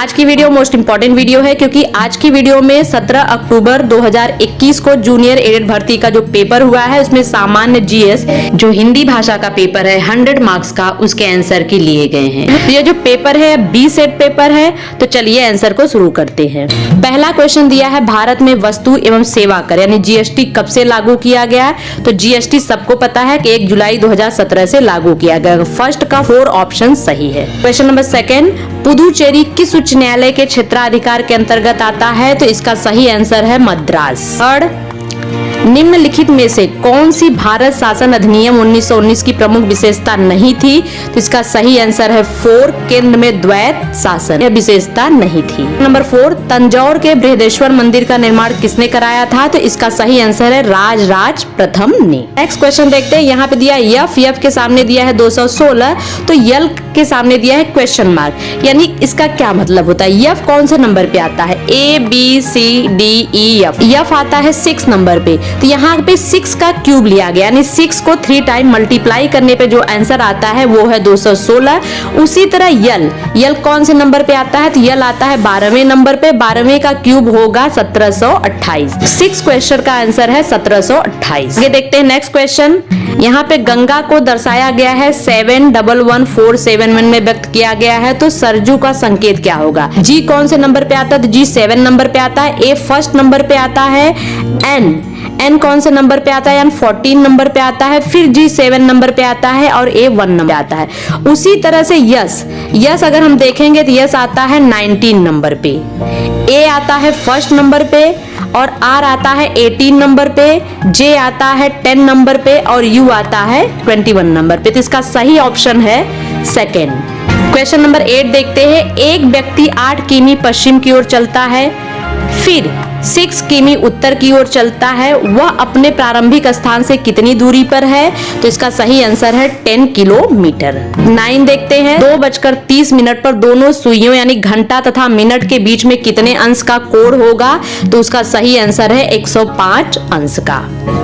आज की video most important video है क्योंकि आज की वीडियो में 17 अक्टूबर 2021 को जूनियर एडेड भर्ती का जो पेपर हुआ है उसमें सामान्य जीएस जो हिंदी भाषा का पेपर है 100 मार्क्स का, उसके आंसर की लिए गए हैं। तो ये जो पेपर है 20 सेट पेपर है। तो चलिए आंसर को शुरू करते हैं। पहला क्वेश्चन दिया है भारत में वस्तु एवं सेवा कर यानी जीएसटी कब से लागू किया गया है। तो जीएसटी सबको पता है कि 1 जुलाई 2017 से लागू किया गया। फर्स्ट का 4 ऑप्शन सही है। क्वेश्चन नंबर सेकंड, पुदुचेरी किस उच्च न्यायालय के क्षेत्राधिकार के अंतर्गत आता है। तो इसका सही आंसर है मद्रास। थर्ड, निम्नलिखित में से कौन सी भारत शासन अधिनियम 1919 की प्रमुख विशेषता नहीं थी। तो इसका सही आंसर है 4, केंद्र में द्वैत शासन, यह विशेषता नहीं थी। नंबर 4, तंजौर के बृहदेश्वर मंदिर का निर्माण किसने कराया था। तो इसका सही आंसर है राजराज प्रथम ने। नेक्स्ट क्वेश्चन देखते हैं। यहाँ पे दिया एफ के सामने दिया है 216, तो यल के सामने दिया है क्वेश्चन मार्क, यानी इसका क्या मतलब होता है। एफ कौन से नंबर पे आता है। ABCDE एफ आता है 6 नंबर पे। तो यहाँ पे 6 का क्यूब लिया गया, यानी 6 को 3 टाइम मल्टीप्लाई करने पे जो आंसर आता है वो है 216। उसी तरह यल कौन से नंबर पे आता है। तो यल आता है 12वें नंबर पे। 12वें का क्यूब होगा 1728। 6 क्वेश्चन का आंसर है 1728। ये देखते हैं नेक्स्ट क्वेश्चन। यहाँ पे गंगा को दर्शाया गया है 711471 में व्यक्त किया गया है। तो सरजू का संकेत क्या होगा। जी कौन से नंबर पे आता है। तो जी 7 नंबर पे आता है। ए फर्स्ट नंबर पे आता है। एन कौन से नंबर पे आता है। एन 14 नंबर पे आता है। फिर जी 7 नंबर पे आता है और ए 1 नंबर पे आता है। उसी तरह से यस अगर हम देखेंगे तो यस आता है 19 नंबर पे। ए आता है फर्स्ट नंबर पे और आर आता है 18 नंबर पे। जे आता है 10 नंबर पे और यू आता है 21 नंबर पे। तो इसका सही ऑप्शन है सेकेंड। क्वेश्चन नंबर 8 देखते हैं। एक व्यक्ति 8 किमी पश्चिम की ओर चलता है, फिर 6 किमी उत्तर की ओर चलता है, वह अपने प्रारंभिक स्थान से कितनी दूरी पर है। तो इसका सही आंसर है 10 किलोमीटर। 9 देखते हैं। 2:30 पर दोनों सुइयों यानी घंटा तथा मिनट के बीच में कितने अंश का कोण होगा। तो उसका सही आंसर है 105 अंश का।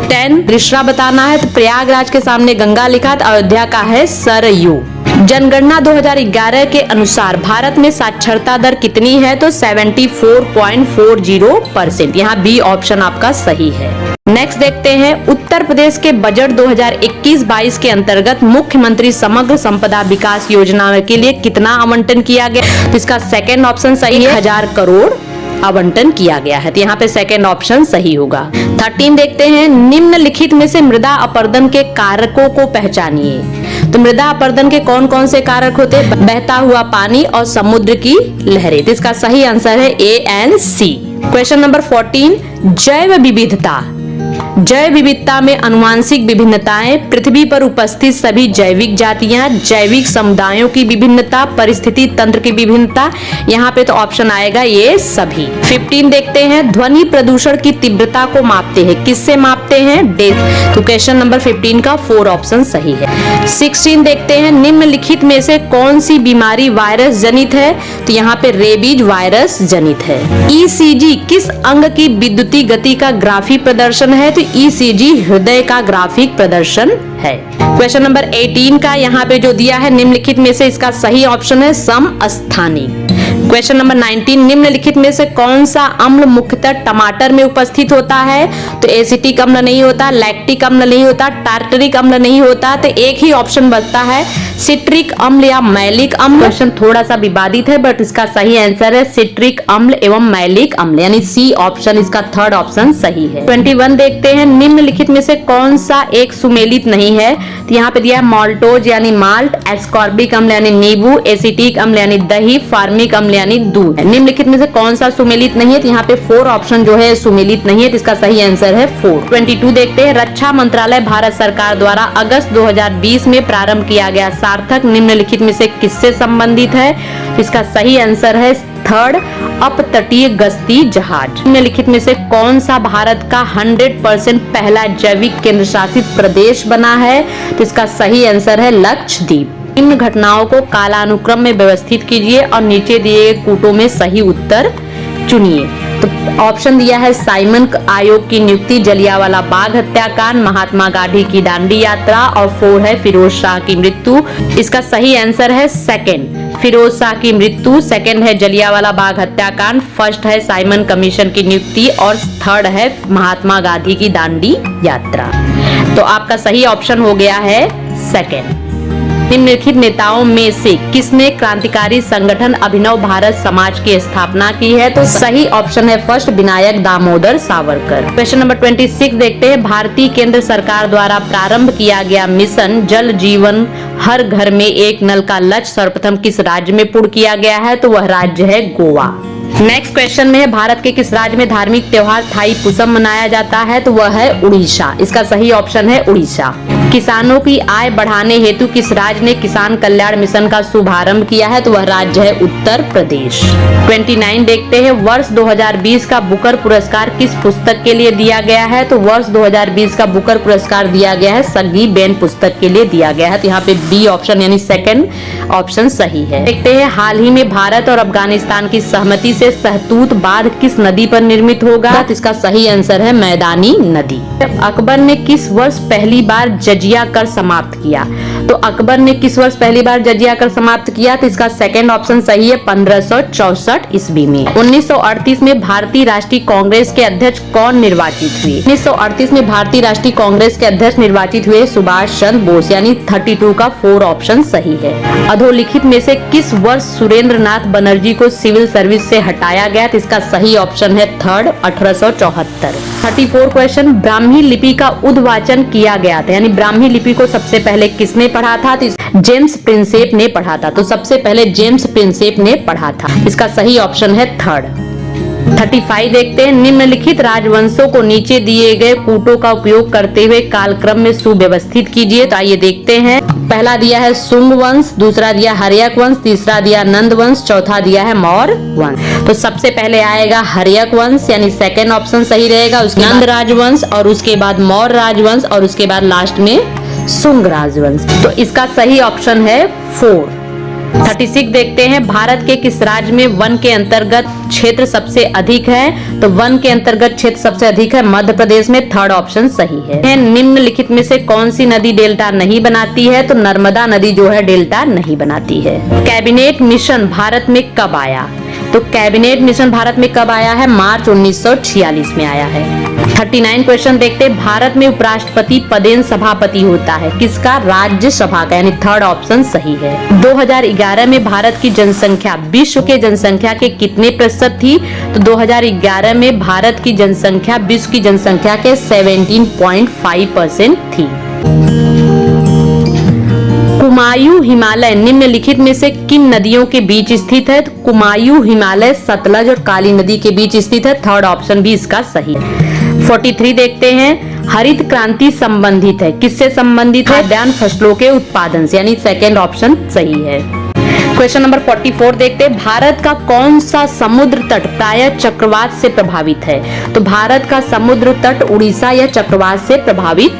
10 रिश्रा बताना है। तो प्रयागराज के सामने गंगा लिखा, तो अयोध्या का है सरयू। जनगणना 2011 के अनुसार भारत में साक्षरता दर कितनी है। तो 74.40%। यहाँ बी ऑप्शन आपका सही है। नेक्स्ट देखते हैं। उत्तर प्रदेश के बजट 2021-22 के अंतर्गत मुख्यमंत्री समग्र संपदा विकास योजना के लिए कितना आवंटन किया गया। तो इसका सेकेंड ऑप्शन सही है। 1000 करोड़ आवंटन किया गया है। तो यहाँ पे सेकेंड ऑप्शन सही होगा। 13 देखते हैं। निम्नलिखित में से मृदा अपरदन के कारकों को पहचानिए। तो मृदा अपरदन के कौन कौन से कारक होते हैं। बहता हुआ पानी और समुद्र की लहरें। तो इसका सही आंसर है A and C। Question number 14, जैव विविधता में अनुवांशिक विभिन्नताएं, पृथ्वी पर उपस्थित सभी जैविक जातियां, जैविक समुदायों की विभिन्नता, परिस्थिति तंत्र की विभिन्नता। यहाँ पे तो ऑप्शन आएगा ये सभी। 15 देखते हैं। ध्वनि प्रदूषण की तीव्रता को मापते हैं, किससे मापते हैं। तो क्वेश्चन नंबर 15 का 4 ऑप्शन सही है। 16 देखते हैं। निम्नलिखित में से कौन सी बीमारी वायरस जनित है। तो यहाँ पे रेबीज वायरस जनित है। ECG किस अंग की विद्युतीय गति का ग्राफिक प्रदर्शन है। तो ECG हृदय का ग्राफिक प्रदर्शन है। क्वेश्चन नंबर 18 का यहाँ पे जो दिया है निम्नलिखित में से इसका सही ऑप्शन है समस्थानी। क्वेश्चन नंबर 19, निम्नलिखित में से कौन सा अम्ल मुख्यतः टमाटर में उपस्थित होता है। तो एसिटिक अम्ल नहीं होता, लैक्टिक अम्ल नहीं होता, टार्टरिक अम्ल नहीं होता। तो एक ही ऑप्शन बचता है सिट्रिक अम्ल या मैलिक अम्ल। क्वेश्चन थोड़ा सा विवादित है बट इसका सही आंसर है सिट्रिक अम्ल एवं मैलिक अम्ल, यानी सी ऑप्शन इसका थर्ड ऑप्शन सही है। 21 देखते हैं। निम्नलिखित में से कौन सा एक सुमेलित नहीं है। तो यहाँ पे दिया है माल्टोज यानी माल्ट, एस्कॉर्बिक अम्ल यानी नींबू, एसिटिक अम्ल यानी दही, फार्मिक अम्ल यानी दूध। निम्नलिखित में से कौन सा सुमेलित नहीं है। तो यहाँ पे 4 ऑप्शन जो है सुमेलित नहीं है। तो इसका सही आंसर है 4। 22 देखते हैं। रक्षा मंत्रालय भारत सरकार द्वारा अगस्त 2020 में प्रारंभ किया गया सार्थक निम्नलिखित में से किससे संबंधित है। तो इसका सही आंसर है थर्ड, अपतटीय गश्ती जहाज। निम्नलिखित में से कौन सा भारत का 100% पहला जैविक केंद्र शासित प्रदेश बना है। तो इसका सही आंसर है लक्षद्वीप। इन घटनाओं को कालानुक्रम में व्यवस्थित कीजिए और नीचे दिए गए कूटों में सही उत्तर चुनिए। तो ऑप्शन दिया है साइमन आयोग की नियुक्ति, जलियांवाला बाग हत्याकांड, महात्मा गांधी की दांडी यात्रा, और 4 है फिरोज शाह की मृत्यु। इसका सही आंसर है सेकंड, फिरोज शाह की मृत्यु। सेकंड है जलियांवाला बाग हत्याकांड, फर्स्ट है साइमन कमीशन की नियुक्ति, और थर्ड है महात्मा गांधी की दांडी यात्रा। तो आपका सही ऑप्शन हो गया है सेकंड। निम्नलिखित नेताओं में से किसने क्रांतिकारी संगठन अभिनव भारत समाज की स्थापना की है? तो सही ऑप्शन है first, Vinayak Damodar Savarkar. Question number 26 देखते हैं। भारतीय केंद्र सरकार द्वारा प्रारंभ किया गया मिशन जल जीवन हर घर में एक नल का लक्ष्य सर्वप्रथम किस राज्य में पूर्ण किया गया है? तो वह राज्य है गोवा। नेक्स्ट क्वेश्चन में है, भारत के किस राज्य में धार्मिक त्योहार थाई पुसम मनाया जाता है? तो वह है उड़ीसा। इसका सही ऑप्शन है उड़ीसा। किसानों की आय बढ़ाने हेतु किस राज्य ने किसान कल्याण मिशन का शुभारंभ किया है? तो वह राज्य है उत्तर प्रदेश। 29 देखते हैं। वर्ष 2020 का बुकर पुरस्कार किस पुस्तक के लिए दिया गया है? तो वर्ष 2020 का बुकर पुरस्कार दिया गया है सगी बेन पुस्तक के लिए दिया गया है। तो यहाँ पे बी ऑप्शन यानी सेकंड ऑप्शन सही है। देखते हैं, हाल ही में भारत और अफगानिस्तान की सहमति से सहतूत बांध किस नदी पर निर्मित होगा? तो इसका सही आंसर है मैदानी नदी। अकबर ने किस वर्ष पहली बार जजिया कर समाप्त किया? तो अकबर ने किस वर्ष पहली बार जजिया कर समाप्त किया? तो इसका सेकंड ऑप्शन सही है 1564 ईस्वी में। 1938 में भारतीय राष्ट्रीय कांग्रेस के अध्यक्ष कौन निर्वाचित हुए? 1938 में भारतीय राष्ट्रीय कांग्रेस के अध्यक्ष निर्वाचित हुए सुभाष चंद्र बोस, यानी 32 का 4 ऑप्शन सही है। अधोलिखित में से किस वर्ष सुरेंद्र नाथ बनर्जी को सिविल सर्विस से हटाया गया? तो इसका सही ऑप्शन है थर्ड, 1874। 34 क्वेश्चन, ब्राह्मी लिपि का उद्वाचन किया गया था, यानी ब्राह्मी लिपि को सबसे पहले किसने पढ़ा था? तो जेम्स प्रिंसेप ने पढ़ा था। तो सबसे पहले जेम्स प्रिंसेप ने पढ़ा था। इसका सही ऑप्शन है थर्ड। 35 देखते हैं। निम्नलिखित राजवंशों को नीचे दिए गए कूटों का उपयोग करते हुए कालक्रम में सुव्यवस्थित कीजिए। तो आइए देखते हैं। पहला दिया है सुंग वंश, दूसरा दिया हर्यक वंश, तीसरा दिया नंद वंश, चौथा दिया है मौर्य वंश। तो सबसे पहले आएगा हर्यक वंश, यानी सेकंड ऑप्शन सही रहेगा। उसके नंद राजवंश, और उसके बाद मौर्य राजवंश, और उसके बाद लास्ट में सुंग राजवंश। तो इसका सही ऑप्शन है 4। 36 देखते हैं। भारत के किस राज्य में वन के अंतर्गत क्षेत्र सबसे अधिक है? तो वन के अंतर्गत क्षेत्र सबसे अधिक है मध्य प्रदेश में। थर्ड ऑप्शन सही है। निम्नलिखित में से कौन सी नदी डेल्टा नहीं बनाती है? तो नर्मदा नदी जो है डेल्टा नहीं बनाती है। कैबिनेट मिशन भारत में कब आया? तो कैबिनेट मिशन भारत में कब आया है? मार्च 1946 में आया है। 39 क्वेश्चन देखते हैं। भारत में उपराष्ट्रपति पदेन सभापति होता है किसका? राज्यसभा का, यानी थर्ड ऑप्शन सही है। 2011 में भारत की जनसंख्या विश्व के जनसंख्या के कितने प्रतिशत थी? तो 2011 में भारत की जनसंख्या विश्व की जनसंख्या के 17.5% थी। कुमायूं हिमालय निम्नलिखित में से किन नदियों के बीच स्थित है? तो कुमायूं हिमालय सतलज और काली नदी के बीच स्थित है। थर्ड ऑप्शन भी इसका सही है। 43 देखते हैं। हरित क्रांति संबंधित है, किससे संबंधित है? खाद्यान्न फसलों के उत्पादन से, यानी सेकंड ऑप्शन सही है। क्वेश्चन नंबर 44 देखते हैं। भारत का कौन सा समुद्र तट प्रायः चक्रवात से प्रभावित है? तो भारत का समुद्र तट उड़ीसा या चक्रवात से प्रभावित,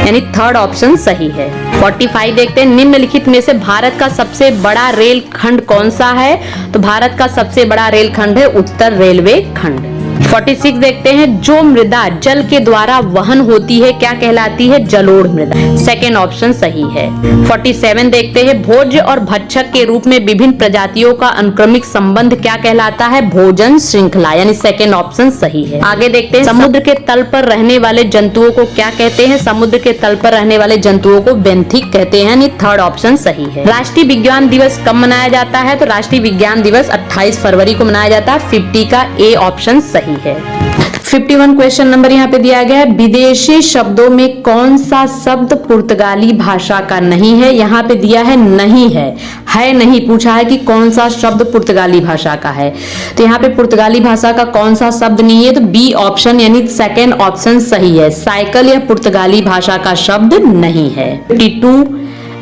यानी थर्ड ऑप्शन सही है। 45 देखते हैं। निम्नलिखित में से भारत का सबसे बड़ा रेल खंड कौन सा है? तो भारत का सबसे बड़ा रेल खंड है उत्तर रेलवे खंड। 46 देखते हैं। जो मृदा जल के द्वारा वहन होती है क्या कहलाती है? जलोढ़ मृदा। सेकेंड ऑप्शन सही है। 47 देखते हैं। भोज्य और भक्षक के रूप में विभिन्न प्रजातियों का अनुक्रमिक संबंध क्या कहलाता है? भोजन श्रृंखला, यानी सेकेंड ऑप्शन सही है। आगे देखते हैं। समुद्र के तल पर रहने वाले जंतुओं को क्या कहते हैं? समुद्र के तल पर रहने वाले जंतुओं को बेंथिक कहते हैं, यानी थर्ड ऑप्शन सही है। राष्ट्रीय विज्ञान दिवस कब मनाया जाता है? तो राष्ट्रीय विज्ञान दिवस 28 फरवरी को मनाया जाता है। 50 का ए ऑप्शन सही है। 51 क्वेश्चन नंबर यहाँ पे दिया गया है। विदेशी शब्दों में कौन सा शब्द पुर्तगाली भाषा का नहीं है? यहाँ पे दिया है नहीं है नहीं पूछा है कि कौन सा शब्द पुर्तगाली भाषा का है। तो यहाँ पे पुर्तगाली भाषा का कौन सा शब्द नहीं है? तो बी ऑप्शन यानी सेकेंड ऑप्शन सही है। साइकिल या पुर्तगाली भाषा का शब्द नहीं है। 52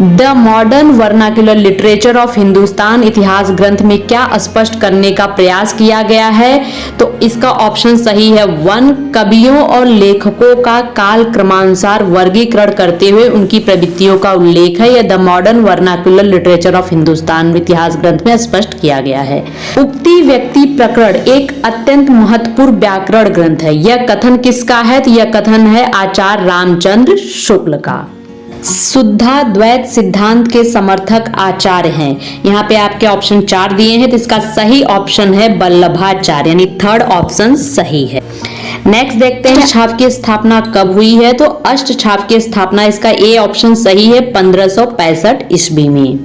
the modern vernacular literature of Hindustan इतिहास ग्रंथ में क्या स्पष्ट करने का प्रयास किया गया है? तो इसका ऑप्शन सही है 1, कवियों और लेखकों का काल क्रमानुसार वर्गीकरण करते हुए उनकी प्रवृत्तियों का उल्लेख है। यह the modern vernacular literature of Hindustan इतिहास ग्रंथ में स्पष्ट किया गया है। उक्ति व्यक्ति प्रकरण एक अत्यंत महत्वपूर्ण व्याकरण ग्रंथ है। यह कथन किसका है? तो यह कथन है आचार्य रामचंद्र शुक्ल का। शुद्धाद्वैत सिद्धांत के समर्थक आचार्य हैं। यहाँ पे आपके ऑप्शन 4 दिए हैं, तो इसका सही ऑप्शन है वल्लभाचार्य, यानी थर्ड ऑप्शन सही है। नेक्स्ट देखते हैं छाप की स्थापना कब हुई है? तो अष्ट छाप की स्थापना, इसका ए ऑप्शन सही है 1565 ईस्वी में।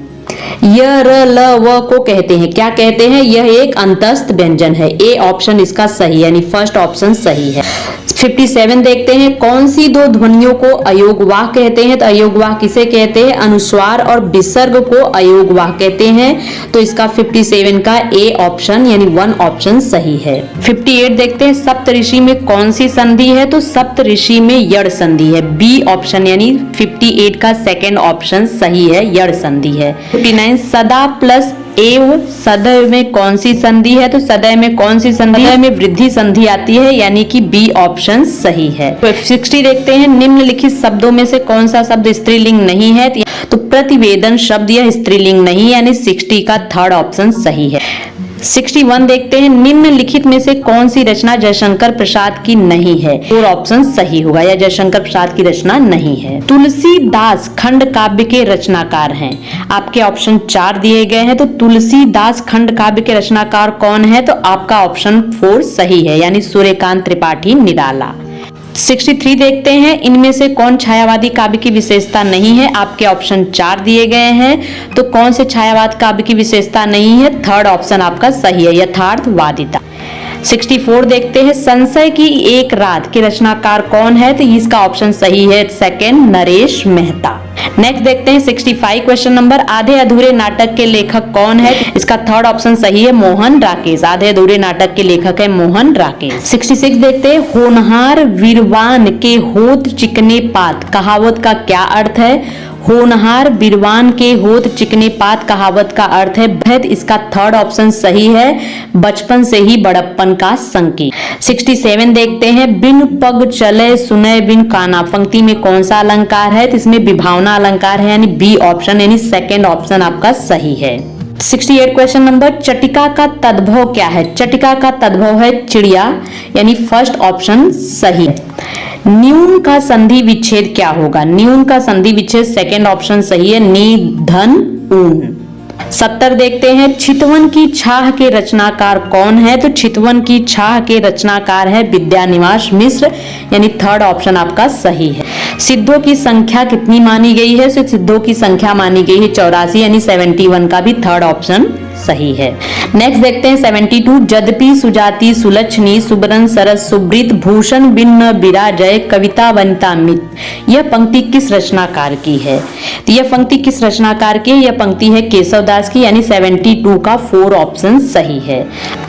य र ल व को कहते हैं, क्या कहते हैं? यह एक अंतस्थ व्यंजन है। ए ऑप्शन इसका सही, यानी फर्स्ट ऑप्शन सही है। 57 देखते हैं कौन सी दो ध्वनियों को अयोगवाह कहते हैं? तो अयोगवाह किसे कहते हैं? अनुस्वार और विसर्ग को अयोगवाह कहते हैं। तो इसका 57 का ए ऑप्शन यानी 1 ऑप्शन सही है। 58 देखते हैं सप्तऋषि में कौन सी संधि है? तो सप्तऋषि में यड़ संधि है। बी ऑप्शन यानी 58 का सेकेंड ऑप्शन सही है, यड़ संधि है। 59 सदा प्लस एव सदैव में कौन सी संधि है? तो सदैव में कौन सी संधि है? में वृद्धि संधि आती है, यानी कि बी ऑप्शन सही है। 60 देखते हैं निम्नलिखित शब्दों में से कौन सा शब्द स्त्रीलिंग नहीं है? तो प्रतिवेदन शब्द यह स्त्रीलिंग नहीं, यानी 60 का थर्ड ऑप्शन सही है। 61 देखते हैं निम्नलिखित में से कौन सी रचना जयशंकर प्रसाद की नहीं है? और ऑप्शन सही होगा, यह जयशंकर प्रसाद की रचना नहीं है। तुलसीदास खंड काव्य के रचनाकार हैं। आपके ऑप्शन 4 दिए गए हैं, तो तुलसीदास खंड काव्य के रचनाकार कौन है? तो आपका ऑप्शन 4 सही है, यानी सूर्यकांत त्रिपाठी निराला। 63 देखते हैं इनमें से कौन छायावादी काव्य की विशेषता नहीं है? आपके ऑप्शन 4 दिए गए हैं, तो कौन से छायावाद काव्य की विशेषता नहीं है? थर्ड ऑप्शन आपका सही है, यथार्थवादिता। 64 देखते हैं संशय की एक रात के रचनाकार कौन है? तो इसका ऑप्शन सही है, सेकंड नरेश मेहता। नेक्स्ट देखते हैं 65 क्वेश्चन नंबर आधे अधूरे नाटक के लेखक कौन है? इसका थर्ड ऑप्शन सही है, मोहन राकेश। आधे अधूरे नाटक के लेखक है मोहन राकेश। 66 देखते हैं होनहार वीरवान के होत चिकने पात कहावत का क्या अर्थ है? होनहार वीरवान के होत चिकने पात कहावत का अर्थ है भेद। इसका थर्ड ऑप्शन सही है, बचपन से ही बड़प्पन का संकेत। 67 देखते हैं बिन पग चले सुने बिन काना पंक्ति में कौन सा अलंकार है? तो इसमें विभावना अलंकार है, यानी बी ऑप्शन, यानी सेकेंड ऑप्शन आपका सही है। 68 क्वेश्चन नंबर चटिका का तद्भव क्या है? चटिका का तद्भव है चिड़िया, यानी फर्स्ट ऑप्शन सही है। न्यून का संधि विच्छेद क्या होगा? न्यून का संधि विच्छेद सेकेंड ऑप्शन सही है, निधन ऊन। 70 देखते हैं चितवन की छाह के रचनाकार कौन है? तो चितवन की छाह के रचनाकार है विद्यानिवास मिश्र, यानी थर्ड ऑप्शन आपका सही है। सिद्धों की संख्या कितनी मानी गई है? तो सिद्धों की संख्या मानी गई है 84, यानी 71 का भी थर्ड ऑप्शन सही है। नेक्स्ट देखते हैं 72 यद्यपि सुजाति सुलक्षणी सुबरन सरस सुब्रित भूषण बिन्न विराजय कविता वनिता मित, यह पंक्ति किस रचनाकार की है? तो यह पंक्ति किस रचनाकार की है? यह पंक्ति है केशवदास की, यानी 72 का 4 ऑप्शन सही है।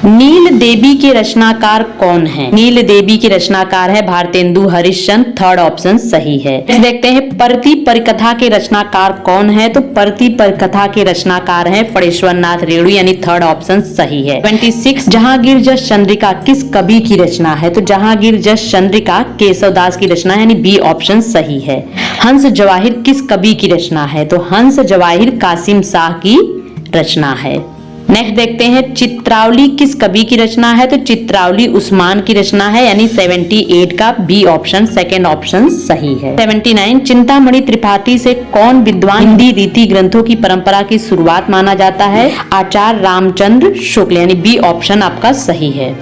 नील देवी के रचनाकार कौन है? नील देवी के रचनाकार है भारतेंदु हरिश्चंद्र, थर्ड ऑप्शन सही है। देखते हैं परति परिकथा के रचनाकार कौन है? तो परति परिकथा के रचनाकार है फणेश्वर नाथ रेणु, यानी थर्ड ऑप्शन सही है। 26 जहांगीर जस चंद्रिका किस कवि की रचना है? तो जहांगीर जस चंद्रिका केशवदास की रचना है, यानी बी ऑप्शन सही है। हंस जवाहिर किस कवि की रचना है? तो हंस जवाहिर कासिम शाह की रचना है। नेक्स्ट देखते हैं चित्रावली किस कवि की रचना है? तो चित्रावली उस्मान की रचना है, यानी 78 का बी ऑप्शन सेकेंड ऑप्शन सही है। 79 चिंतामणि त्रिपाठी से कौन विद्वान हिंदी रीति ग्रंथों की परंपरा की शुरुआत माना जाता है? आचार्य रामचंद्र शुक्ल, यानी बी ऑप्शन आपका सही है।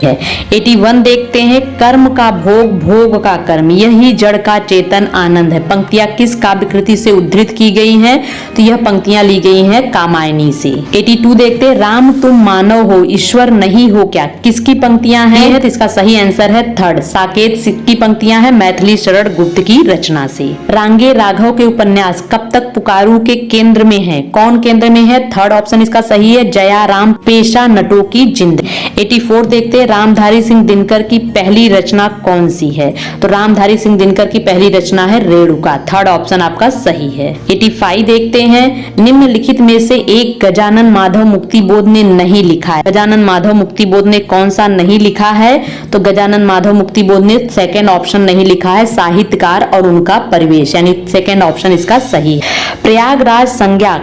81 देखते हैं कर्म का भोग भोग का कर्म यही जड़ का चेतन आनंद है, पंक्तियां किस काव्य कृति से उद्धृत की गई हैं? तो यह पंक्तियां ली गई हैं कामायनी से। 82 देखते हैं राम तुम मानव हो ईश्वर नहीं हो क्या, किसकी पंक्तियां हैं? तो इसका सही आंसर है थर्ड, साकेत की पंक्तियां हैं मैथिली शरण गुप्त की रचना से। रांगे राघव के उपन्यास कब तक पुकारू के केंद्र में है, कौन केंद्र में है? थर्ड ऑप्शन इसका सही है, जया राम पेशा नटों की जिंद। 84 देखते हैं, रामधारी सिंह दिनकर की पहली रचना कौन सी है? तो रामधारी सिंह दिनकर की पहली रचना है रेणुका, थर्ड ऑप्शन आपका सही है। 85 देखते हैं, निम्नलिखित में से एक गजानन माधव मुक्तिबोध ने नहीं लिखा है। गजानन माधव मुक्तिबोध ने कौन सा नहीं लिखा है? तो गजानन माधव मुक्तिबोध ने सेकंड ऑप्शन नहीं लिखा है, साहित्यकार और उनका परिवेश, यानी सेकंड ऑप्शन इसका सही है। प्रयागराज संज्ञा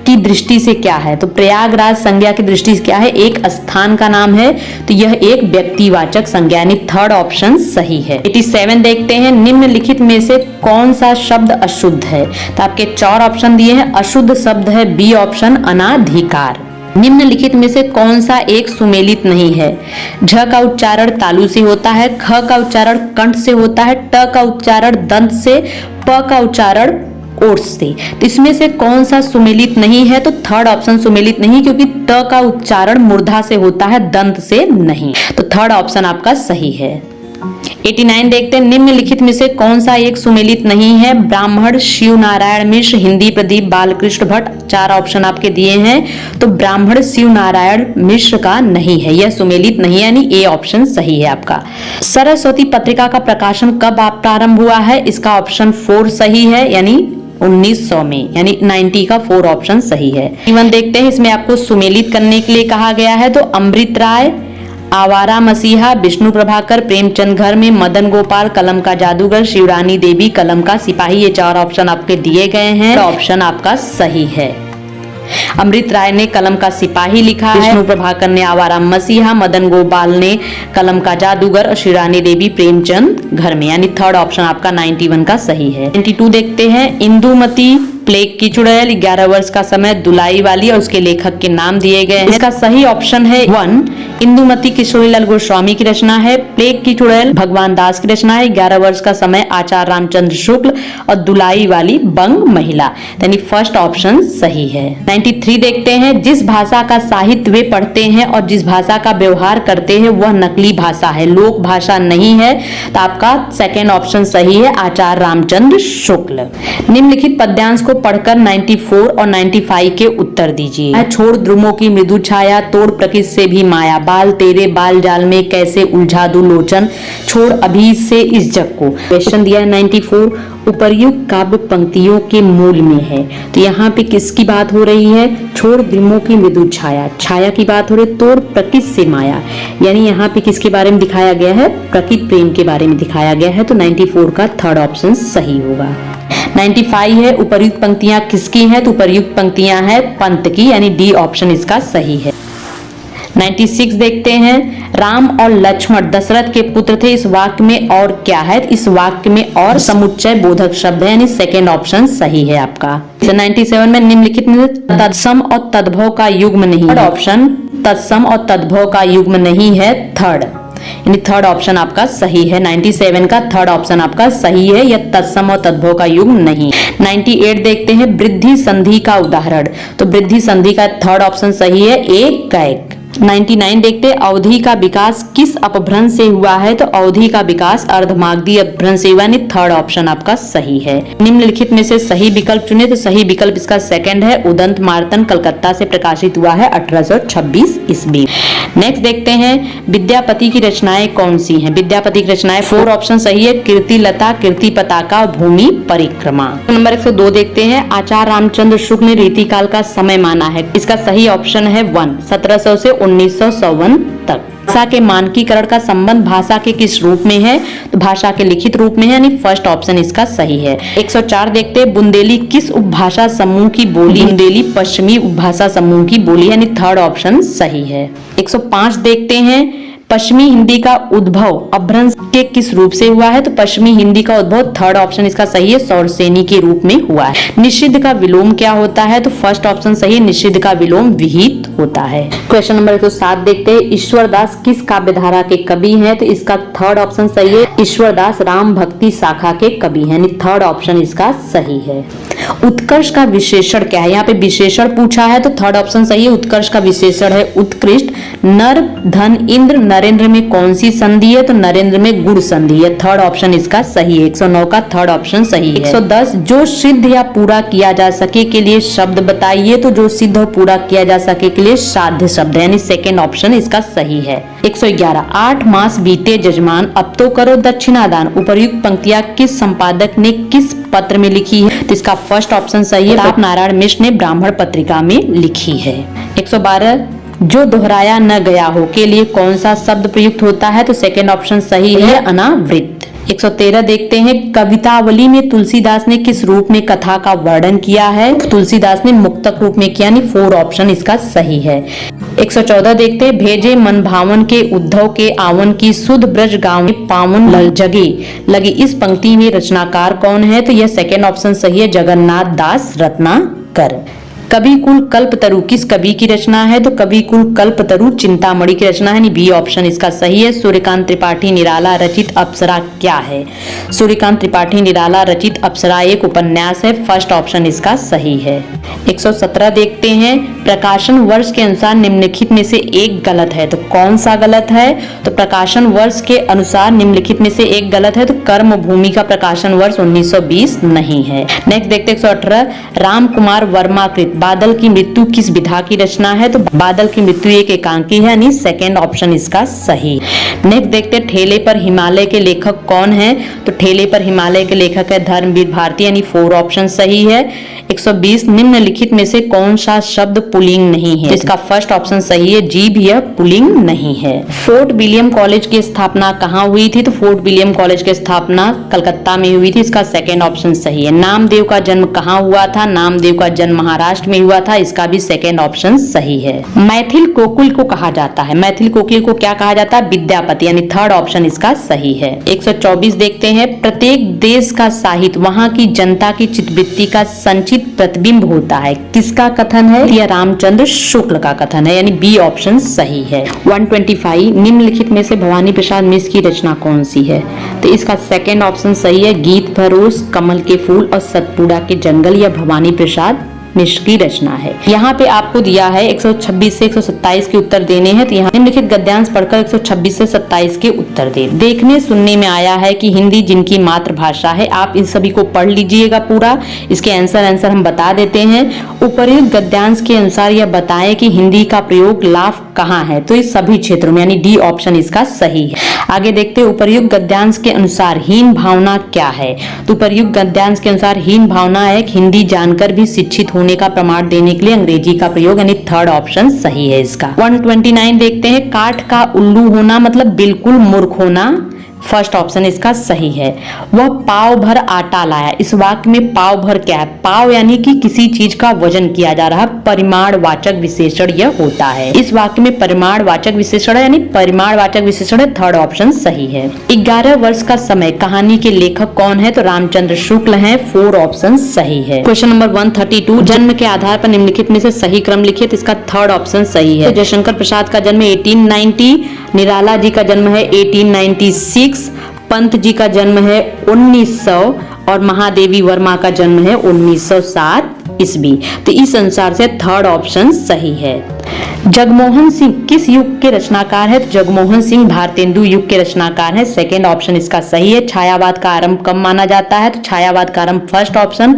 की दृष्टि से क्या है? तो प्रयागराज संज्ञा की दृष्टि से क्या है? एक स्थान का नाम है, तो यह एक व्यक्तिवाचक संज्ञा, यानी थर्ड ऑप्शन सही है। 87 देखते हैं, निम्नलिखित में से कौन सा शब्द अशुद्ध है? तो आपके 4 ऑप्शन दिए हैं, अशुद्ध शब्द है बी ऑप्शन अनाधिकार। निम्नलिखित में से कौन सा एक सुमेलित नहीं है? झ का उच्चारण तालु से होता है, ख का उच्चारण कंठ से होता है, ट का उच्चारण दंत से, प का उच्चारण ओठ से। तो इसमें से कौन सा सुमेलित नहीं है? तो थर्ड ऑप्शन सुमेलित नहीं, क्योंकि ट का उच्चारण मूर्धा से होता है, दंत से नहीं। तो थर्ड ऑप्शन आपका सही है। 89 देखते हैं, निम्नलिखित में से कौन सा एक सुमेलित नहीं है? ब्राह्मण शिव नारायण मिश्र, हिंदी प्रदीप बालकृष्ण भट्ट, 4 ऑप्शन आपके दिए हैं, तो ब्राह्मण शिव नारायण मिश्र का नहीं है, यह सुमेलित नहीं, यानी ए ऑप्शन सही है आपका। सरस्वती पत्रिका का प्रकाशन कब प्रारंभ हुआ है? इसका ऑप्शन 4 सही है, यानी 1900 में, यानी 90 का 4 ऑप्शन सही है। इवन देखते हैं, इसमें आपको सुमेलित करने के लिए कहा गया है, तो अमृत राय, आवारा मसीहा, विष्णु प्रभाकर, प्रेमचंद घर में, मदन गोपाल, कलम का जादूगर, शिवरानी देवी, कलम का सिपाही, ये 4 ऑप्शन आपके दिए गए हैं, ऑप्शन आपका सही है। अमृत राय ने कलम का सिपाही लिखा है, विष्णु प्रभाकर ने आवारा मसीहा, मदन गोपाल ने कलम का जादूगर और शिवरानी देवी प्रेमचंद घर में, यानी थर्ड ऑप्शन आपका 91 का सही है। 92 देखते हैं, इंदुमती प्लेग की चुड़ैल, 11 वर्ष का समय, दुलाई वाली, और उसके लेखक के नाम दिए गए हैं। इसका सही ऑप्शन है 1, इंदुमती किशोरीलाल गोस्वामी की रचना है, प्लेग की चुड़ैल भगवान दास की रचना है, 11 वर्ष का समय आचार्य रामचंद्र शुक्ल, और दुलाई वाली बंग महिला, यानी फर्स्ट ऑप्शन सही है। 93 देखते हैं, जिस भाषा का साहित्य वे पढ़ते हैं और जिस भाषा का व्यवहार करते हैं वह नकली भाषा है, लोक भाषा नहीं है, तो आपका सेकेंड ऑप्शन सही है, आचार्य रामचंद्र शुक्ल। निम्नलिखित पद्यांश को पढ़कर 94 और 95 के उत्तर दीजिए। छोड़ ध्रुवों की मृदु छाया, तोड़ प्रकृति से भी माया, बाल तेरे बाल जाल में कैसे उलझा दूं लोचन, छोड़ अभी से इस जग को। क्वेश्चन दिया है 94, उपर्युक्त काव्य पंक्तियों के मूल में है, तो यहाँ पे किसकी बात हो रही है? छोड़ ध्रुवों की मृदु छाया, छाया की बात हो रही है, तोड़ प्रकृति से माया, यानी यहाँ पे किसके बारे में दिखाया गया है? प्रकृति प्रेम के बारे में दिखाया गया है, तो 94 का थर्ड ऑप्शन सही होगा। 95 है, उपर्युक्त पंक्तियां किसकी हैं? तो उपर्युक्त पंक्तियां हैं पंत की, यानी डी ऑप्शन इसका सही है। 96 देखते हैं, राम और लक्ष्मण दशरथ के पुत्र थे, इस वाक्य में और क्या है? इस वाक्य में और समुच्चय बोधक शब्द है, यानी सेकेंड ऑप्शन सही है आपका। 97 में निम्नलिखित में तत्सम और तद्भव का युग्म नहीं, थर्ड ऑप्शन तत्सम और तद्भव का युग्म नहीं है, थर्ड, यानी थर्ड ऑप्शन आपका सही है। 97 का थर्ड ऑप्शन आपका सही है, यह तत्सम और तद्भव का युग्म नहीं। 98 देखते हैं, वृद्धि संधि का उदाहरण, तो वृद्धि संधि का थर्ड ऑप्शन सही है, एक कैक। 99 देखते हैं, अवधि का विकास किस अपभ्रंश से हुआ है? तो अवधि का विकास अर्धमागधी अपभ्रंश से हुआ, यानी थर्ड ऑप्शन आपका सही है। निम्नलिखित में से सही विकल्प चुने, तो सही विकल्प इसका सेकंड है, उदंत मार्तन कलकत्ता से प्रकाशित हुआ है 1826 ईस्वी। नेक्स्ट देखते हैं, विद्यापति की रचनाएं कौन सी हैं? विद्यापति की रचनाएं 4 ऑप्शन सही है, कीर्ति लता, कीर्ति पताका और भूमि परिक्रमा। नंबर 102 देखते हैं, आचार्य रामचंद्र शुक्ल ने रीतिकाल का समय माना है, इसका सही ऑप्शन है 1, 1700 से 1951 तक। भाषा के मानकीकरण का संबंध भाषा के किस रूप में है? तो भाषा के लिखित रूप में है, यानी फर्स्ट ऑप्शन इसका सही है। 104 देखते हैं, बुंदेली किस उपभाषा समूह की बोली? बुंदेली पश्चिमी उपभाषा समूह की बोली, यानी थर्ड ऑप्शन सही है। 105 देखते हैं, पश्चिमी हिंदी का उद्भव अपभ्रंश के किस रूप से हुआ है? तो पश्चिमी हिंदी का उद्भव थर्ड ऑप्शन इसका सही है, सौरसेनी के रूप में हुआ है। निषिद्ध का विलोम क्या होता है? तो फर्स्ट ऑप्शन सही है, निषिद्ध का विलोम विहित होता है। क्वेश्चन नंबर 107 देखते हैं, ईश्वरदास किस काव्यधारा के कवि हैं? तो इसका थर्ड ऑप्शन सही है, ईश्वरदास राम भक्ति शाखा के कवि हैं, यानी थर्ड ऑप्शन इसका सही है। उत्कर्ष का विशेषण क्या है? यहाँ पे विशेषण पूछा है तो थर्ड ऑप्शन सही है। उत्कर्ष का विशेषण है उत्कृष्ट। नर धन इंद्र, नरेंद्र में कौन सी संधि है? तो नरेंद्र में गुण संधि है। थर्ड ऑप्शन इसका सही है। 109 का थर्ड ऑप्शन सही है। 110 जो सिद्ध या पूरा किया जा सके के लिए शब्द बताइए। तो जो सिद्ध और पूरा किया जा सके के लिए साध्य शब्द है, यानी सेकेंड ऑप्शन इसका सही है। 111 8 मास बीते जजमान अब तो करो दक्षिणादान। उपर्युक्त पंक्तियां किस संपादक ने किस पत्र में लिखी है? तो इसका फर्स्ट ऑप्शन सही है। प्रताप नारायण मिश्र ने ब्राह्मण पत्रिका में लिखी है। 112 जो दोहराया न गया हो के लिए कौन सा शब्द प्रयुक्त होता है? तो सेकंड ऑप्शन सही है, अनावृत। 113 देखते हैं कवितावली में तुलसीदास ने किस रूप में कथा का वर्णन किया है? तुलसीदास ने मुक्तक रूप में किया, यानी 4 ऑप्शन इसका सही है। 114 देखते हैं भेजे मन भावन के उद्धव के आवन की सुध ब्रज गाँव में पावन जगे लगे। इस पंक्ति में रचनाकार कौन है? तो यह सेकेंड ऑप्शन सही है, जगन्नाथ दास रत्नाकर। कवि कुल कल्पतरु किस कवि की रचना है? तो कवि कुल कल्पतरु चिंतामणि की रचना है, बी ऑप्शन इसका सही है। सूर्यकांत त्रिपाठी निराला रचित अप्सरा क्या है? सूर्यकांत त्रिपाठी निराला रचित अप्सरा एक उपन्यास है, फर्स्ट ऑप्शन इसका सही है। 117 देखते हैं प्रकाशन वर्ष के अनुसार निम्नलिखित में से एक गलत है, तो कौन सा गलत है? तो प्रकाशन वर्ष के अनुसार निम्नलिखित में से एक गलत है, तो कर्म भूमि का प्रकाशन वर्ष 1920 नहीं है। नेक्स्ट देखते 118 राम कुमार वर्मा कृत बादल की मृत्यु किस विधा की रचना है? तो बादल की मृत्यु एक एकांकी है, यानी सेकेंड ऑप्शन इसका सही। नेक्स्ट देखते ठेले पर हिमालय के लेखक कौन है? तो ठेले पर हिमालय के लेखक है धर्मवीर भारती, यानी 4 ऑप्शन सही है। 120 निम्नलिखित में से कौन सा शब्द पुल्लिंग नहीं है? इसका फर्स्ट ऑप्शन सही है, जीभ यह पुल्लिंग नहीं है। फोर्ट विलियम कॉलेज की स्थापना कहाँ हुई थी? तो फोर्ट विलियम कॉलेज की स्थापना कलकत्ता में हुई थी, इसका सेकेंड ऑप्शन सही है। नामदेव का जन्म कहाँ हुआ था? नामदेव का जन्म महाराष्ट्र में हुआ था, इसका भी सेकेंड ऑप्शन सही है। मैथिल कोकिल को कहा जाता है, मैथिल कोकिल को क्या कहा जाता है? विद्यापति, यानी थर्ड ऑप्शन इसका सही है। 124 देखते हैं प्रत्येक देश का साहित्य वहां की जनता की चित्तवृत्ति का संचित प्रतिबिंब होता है, किसका कथन है? यह रामचंद्र शुक्ल का कथन है, यानी बी ऑप्शन सही है। 125 निम्नलिखित में से भवानी प्रसाद मिश्र की रचना कौन सी है? तो इसका सेकेंड ऑप्शन सही है, गीत फरोश, कमल के फूल और सतपुड़ा के जंगल, यह भवानी प्रसाद मिश्र की रचना है। यहाँ पे आपको दिया है 126 से 127 के उत्तर देने हैं, तो यहाँ निम्नलिखित गद्यांश पढ़कर 126 से 27 के उत्तर दे। देखने सुनने में आया है कि हिंदी जिनकी मातृभाषा है, आप इन सभी को पढ़ लीजिएगा पूरा, इसके आंसर हम बता देते हैं। उपर्युक्त गद्यांश के अनुसार यह बताएं कि हिंदी का प्रयोग लाभ कहाँ है? तो इस सभी क्षेत्रों में, यानी डी ऑप्शन इसका सही है। आगे देखते हैं उपर्युक्त गद्यांश के अनुसार हीन भावना क्या है? तो उपर्युक्त गद्यांश के अनुसार हीन भावना है हिंदी जानकर भी शिक्षित होने का प्रमाण देने के लिए अंग्रेजी का प्रयोग, यानी थर्ड ऑप्शन सही है इसका। 129 देखते हैं काठ का उल्लू होना मतलब बिल्कुल मूर्ख होना, फर्स्ट ऑप्शन इसका सही है। वह पाव भर आटा लाया, इस वाक्य में पाव भर क्या है? पाव यानी कि किसी चीज का वजन किया जा रहा है, परिमाणवाचक विशेषण यह होता है। इस वाक्य में परिमाणवाचक विशेषण है, यानी परिमाणवाचक विशेषण है, थर्ड ऑप्शन सही है। 11 वर्ष का समय कहानी के लेखक कौन है? तो रामचंद्र शुक्ल हैं, 4 ऑप्शन सही है। क्वेश्चन नंबर 132 जन्म के आधार पर निम्नलिखित में से सही क्रम लिखिए, तो इसका थर्ड ऑप्शन सही है। जयशंकर प्रसाद का जन्म 1890, निराला जी का जन्म है 1896, पंत जी का जन्म है 1900 और महादेवी वर्मा का जन्म है 1907 ईस्वी। तो इस अनुसार से थर्ड ऑप्शन सही है। जगमोहन सिंह किस युग के रचनाकार है? तो जगमोहन सिंह भारतेंदु युग के रचनाकार है, सेकेंड ऑप्शन इसका सही है। छायावाद का आरंभ कब माना जाता है? तो छायावाद का आरंभ फर्स्ट ऑप्शन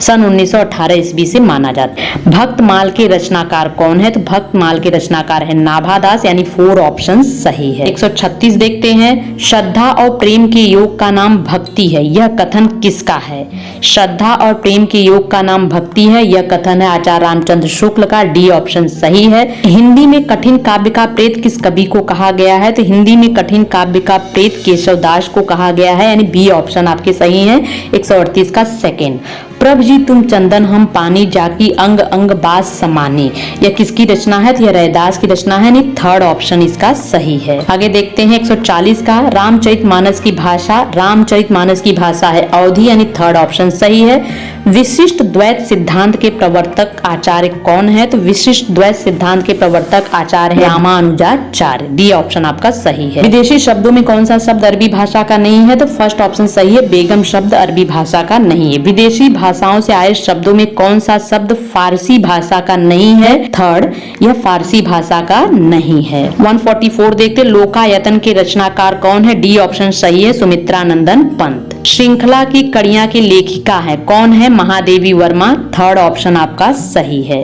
सन 1918 ईस्वी से माना जाता है। भक्तमाल के रचनाकार कौन है? तो भक्तमाल के रचनाकार है नाभादास, यानी 4 ऑप्शन सही है। 136 देखते हैं श्रद्धा और प्रेम के योग का नाम भक्ति है, यह कथन किसका है? श्रद्धा और प्रेम के योग का नाम भक्ति है, यह कथन है आचार्य रामचंद्र शुक्ल का, डी ऑप्शन सही है। हिंदी में कठिन काव्य का प्रेत किस कवि को कहा गया है? तो हिंदी में कठिन काव्य का प्रेत केशवदास को कहा गया है, यानी बी ऑप्शन आपके सही है। 138 का सेकेंड प्रभ जी तुम चंदन हम पानी जाकी अंग अंग बास समानी, यह किसकी रचना है? तो यह रैदास की रचना है, यानी थर्ड ऑप्शन इसका सही है। आगे देखते हैं 140 का रामचरितमानस की भाषा, रामचरितमानस की भाषा है अवधी, यानी थर्ड ऑप्शन सही है। विशिष्ट द्वैत सिद्धांत के प्रवर्तक आचार्य कौन है? तो विशिष्ट द्वैत सिद्धांत के प्रवर्तक आचार्य है रामानुजाचार्य, डी ऑप्शन आपका सही है। विदेशी शब्दों में कौन सा शब्द अरबी भाषा का नहीं है? तो फर्स्ट ऑप्शन सही है, बेगम शब्द अरबी भाषा का नहीं है। विदेशी भाषा भाषाओं से आए शब्दों में कौन सा शब्द फारसी भाषा का नहीं है? थर्ड, यह फारसी भाषा का नहीं है। 144 देखते, लोकायतन के रचनाकार कौन है? डी ऑप्शन सही है, सुमित्रा नंदन पंत। श्रृंखला की कड़ियां की लेखिका है कौन है? महादेवी वर्मा। थर्ड ऑप्शन आपका सही है।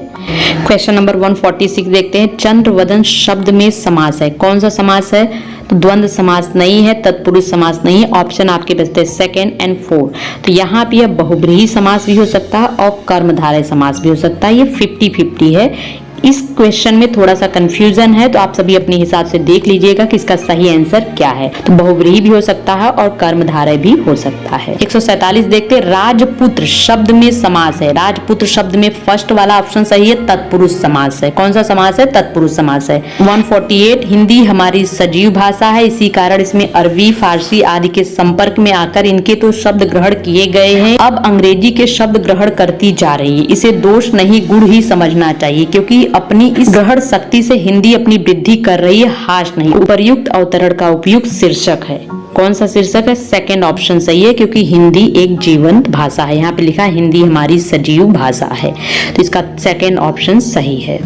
क्वेश्चन नंबर 146 देखते हैं, चंद्रवदन शब्द में समास है, कौन सा समास है? तो द्वंद्व समास नहीं है, तत्पुरुष समास नहीं। ऑप्शन आपके बचते हैं 2 और 4। तो यहाँ पे यह बहुब्रीहि समास भी हो सकता है और कर्मधारय समास भी हो सकता है। ये 50-50 है। इस क्वेश्चन में थोड़ा सा कंफ्यूजन है, तो आप सभी अपने हिसाब से देख लीजिएगा कि इसका सही आंसर क्या है। तो बहुव्रीहि भी हो सकता है और कर्मधारय भी हो सकता है। 147 देखते, राजपुत्र शब्द में समास है। राजपुत्र शब्द में फर्स्ट वाला ऑप्शन सही है, तत्पुरुष समास है। कौन सा समास है? तत्पुरुष समास है। 148, हिंदी हमारी सजीव भाषा है, इसी कारण इसमें अरबी, फारसी आदि के संपर्क में आकर इनके तो शब्द ग्रहण किए गए हैं, अब अंग्रेजी के शब्द ग्रहण करती जा रही है। इसे दोष नहीं गुण ही समझना चाहिए, क्योंकि अपनी इस ग्रहण शक्ति से हिंदी अपनी वृद्धि कर रही है, हाश नहीं। उपर्युक्त अवतरण का उपयुक्त शीर्षक है। कौन सा शीर्षक है? सेकंड ऑप्शन सही है, क्योंकि हिंदी एक जीवंत भाषा है। यहाँ पे लिखा है हिंदी हमारी सजीव भाषा है, तो इसका सेकंड ऑप्शन सही है।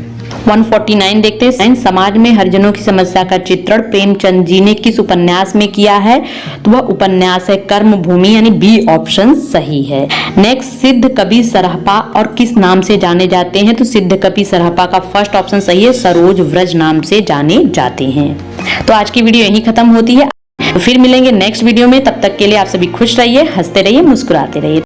149 देखते हैं, समाज में हरिजनों की समस्या का चित्रण प्रेमचंद जी ने किस उपन्यास में किया है? तो वह उपन्यास है कर्मभूमि, यानी बी ऑप्शन सही है। नेक्स्ट, सिद्ध कवि सरहपा और किस नाम से जाने जाते हैं? तो सिद्ध कवि सरहपा का फर्स्ट ऑप्शन सही है, सरोज व्रज नाम से जाने जाते हैं। तो आज की वीडियो यहीं खत्म होती है। फिर मिलेंगे नेक्स्ट वीडियो में, तब तक के लिए आप सभी खुश रहिए, हंसते रहिए, मुस्कुराते रहिए।